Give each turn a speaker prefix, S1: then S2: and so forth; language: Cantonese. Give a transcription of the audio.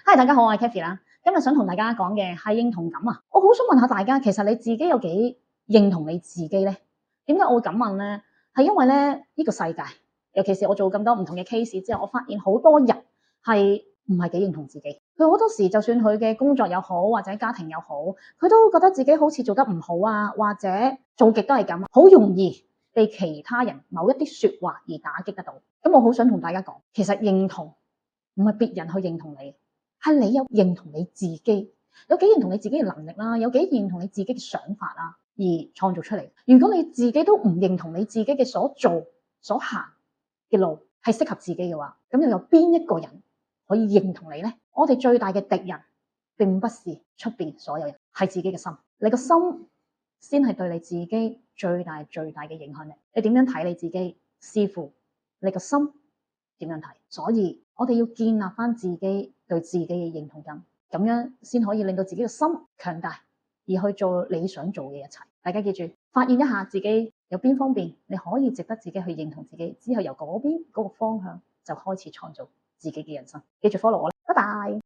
S1: Hi，大家好，我係 Kathy 啦。今日想同大家講嘅係認同感啊。我好想問下大家，其實你自己有幾認同你自己呢？點解我會咁問呢？係因為咧呢個世界，尤其是我做咁多唔同嘅 case 之後，我發現好多人係唔係幾認同自己。佢好多時就算佢嘅工作又好，或者家庭又好，佢都覺得自己好似做得唔好啊，或者做極都係咁，好容易被其他人某一啲說話而打擊得到。咁我好想同大家講，其實認同唔係別人去認同你。係你有認同你自己，有幾認同你自己嘅能力啦，有幾認同你自己嘅想法啦，而創造出嚟。如果你自己都唔認同你自己嘅所做所行嘅路係適合自己嘅話，咁又有邊一個人可以認同你呢？我哋最大嘅敵人並不是出邊所有人，係自己嘅心。你個心先係對你自己最大嘅影響力。你點樣睇你自己，視乎你個心點樣睇。所以我哋要建立翻自己對自己嘅認同感，咁樣先可以令到自己嘅心強大，而去做你想做嘅一切。大家記住，發現一下自己有邊方面你可以值得自己去認同自己，之後由嗰邊嗰個方向就開始創造自己嘅人生。記住 follow 我啦，拜拜。